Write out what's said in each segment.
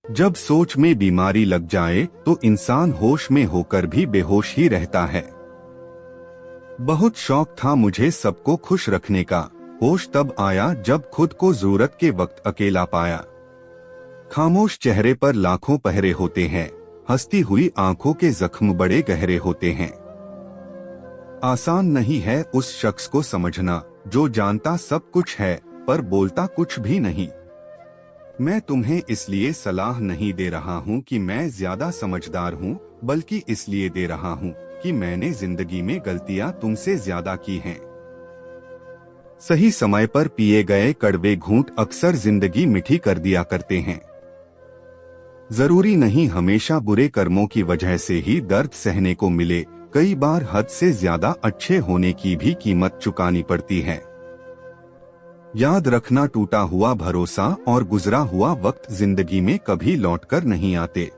जब सोच में बीमारी लग जाए तो इंसान होश में होकर भी बेहोश ही रहता है। बहुत शौक था मुझे सबको खुश रखने का, होश तब आया जब खुद को जरूरत के वक्त अकेला पाया। खामोश चेहरे पर लाखों पहरे होते हैं, हंसती हुई आंखों के जख्म बड़े गहरे होते हैं। आसान नहीं है उस शख्स को समझना जो जानता सब कुछ है पर बोलता कुछ भी नहीं। मैं तुम्हें इसलिए सलाह नहीं दे रहा हूँ कि मैं ज्यादा समझदार हूँ, बल्कि इसलिए दे रहा हूँ कि मैंने जिंदगी में गलतियाँ तुमसे ज्यादा की हैं। सही समय पर पिए गए कड़वे घूंट अक्सर जिंदगी मीठी कर दिया करते हैं। जरूरी नहीं हमेशा बुरे कर्मों की वजह से ही दर्द सहने को मिले, कई बार हद से ज्यादा अच्छे होने की भी कीमत चुकानी पड़ती है। याद रखना, टूटा हुआ भरोसा और गुजरा हुआ वक्त जिंदगी में कभी लौटकर नहीं आते।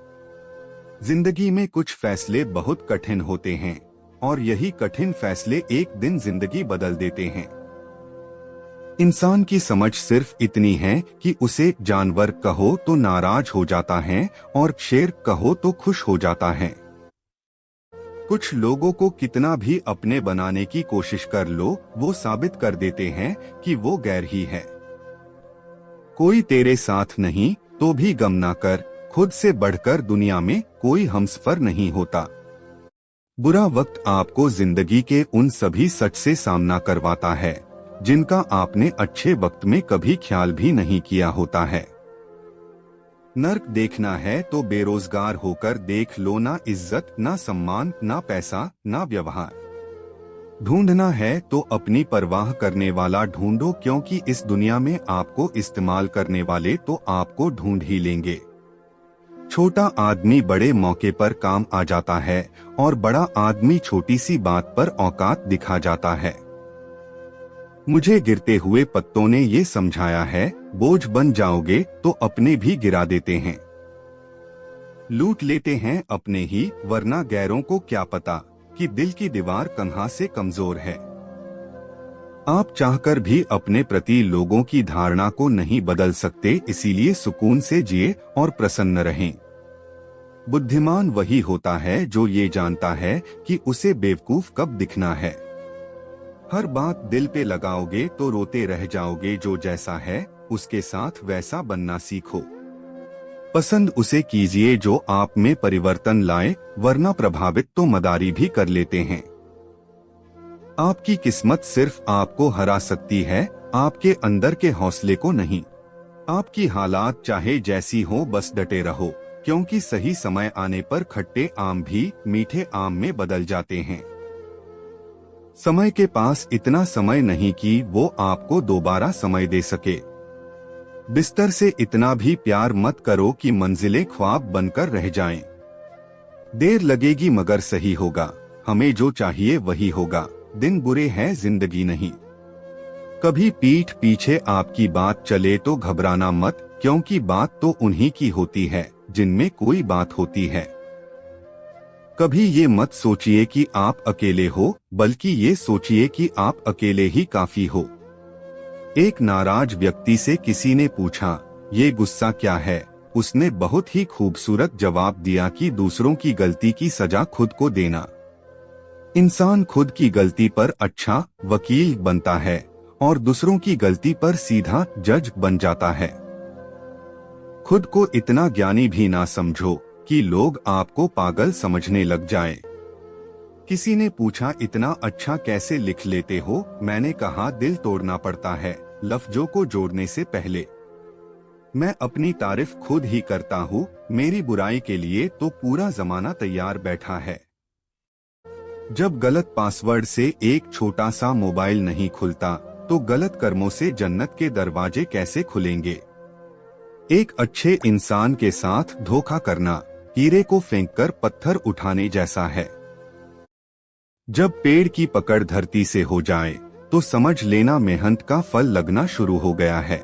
जिंदगी में कुछ फैसले बहुत कठिन होते हैं और यही कठिन फैसले एक दिन जिंदगी बदल देते हैं। इंसान की समझ सिर्फ इतनी है कि उसे जानवर कहो तो नाराज हो जाता है और शेर कहो तो खुश हो जाता है। कुछ लोगों को कितना भी अपने बनाने की कोशिश कर लो, वो साबित कर देते हैं कि वो गैर ही है। कोई तेरे साथ नहीं तो भी गम ना कर, खुद से बढ़कर दुनिया में कोई हमसफर नहीं होता। बुरा वक्त आपको जिंदगी के उन सभी सच से सामना करवाता है जिनका आपने अच्छे वक्त में कभी ख्याल भी नहीं किया होता है। नर्क देखना है तो बेरोजगार होकर देख लो, ना इज्जत ना सम्मान ना पैसा ना व्यवहार। ढूंढना है तो अपनी परवाह करने वाला ढूंढो, क्योंकि इस दुनिया में आपको इस्तेमाल करने वाले तो आपको ढूंढ ही लेंगे। छोटा आदमी बड़े मौके पर काम आ जाता है और बड़ा आदमी छोटी सी बात पर औकात दिखा जाता है। मुझे गिरते हुए पत्तों ने ये समझाया है, बोझ बन जाओगे तो अपने भी गिरा देते हैं। लूट लेते हैं अपने ही, वरना गैरों को क्या पता कि दिल की दीवार कहाँ से कमजोर है। आप चाहकर भी अपने प्रति लोगों की धारणा को नहीं बदल सकते, इसीलिए सुकून से जिए और प्रसन्न रहें। बुद्धिमान वही होता है जो ये जानता है कि उसे बेवकूफ कब दिखना है। हर बात दिल पे लगाओगे तो रोते रह जाओगे, जो जैसा है उसके साथ वैसा बनना सीखो। पसंद उसे कीजिए जो आप में परिवर्तन लाए, वरना प्रभावित तो मदारी भी कर लेते हैं। आपकी किस्मत सिर्फ आपको हरा सकती है, आपके अंदर के हौसले को नहीं। आपकी हालात चाहे जैसी हो बस डटे रहो, क्योंकि सही समय आने पर खट्टे आम भी मीठे आम में बदल जाते हैं। समय के पास इतना समय नहीं कि वो आपको दोबारा समय दे सके। बिस्तर से इतना भी प्यार मत करो कि मंजिलें ख्वाब बनकर रह जाएं। देर लगेगी मगर सही होगा, हमें जो चाहिए वही होगा। दिन बुरे हैं जिंदगी नहीं। कभी पीठ पीछे आपकी बात चले तो घबराना मत, क्योंकि बात तो उन्हीं की होती है जिनमें कोई बात होती है। कभी ये मत सोचिए कि आप अकेले हो, बल्कि ये सोचिए कि आप अकेले ही काफी हो। एक नाराज व्यक्ति से किसी ने पूछा, ये गुस्सा क्या है? उसने बहुत ही खूबसूरत जवाब दिया कि दूसरों की गलती की सजा खुद को देना। इंसान खुद की गलती पर अच्छा वकील बनता है और दूसरों की गलती पर सीधा जज बन जाता है। खुद को इतना ज्ञानी भी ना समझो कि लोग आपको पागल समझने लग जाएं। किसी ने पूछा, इतना अच्छा कैसे लिख लेते हो? मैंने कहा, दिल तोड़ना पड़ता है लफ्जों को जोड़ने से पहले। मैं अपनी तारीफ खुद ही करता हूँ, मेरी बुराई के लिए तो पूरा जमाना तैयार बैठा है। जब गलत पासवर्ड से एक छोटा सा मोबाइल नहीं खुलता, तो गलत कर्मों से जन्नत के दरवाजे कैसे खुलेंगे? एक अच्छे इंसान के साथ धोखा करना हीरे को फेंककर पत्थर उठाने जैसा है। जब पेड़ की पकड़ धरती से हो जाए तो समझ लेना मेहनत का फल लगना शुरू हो गया है।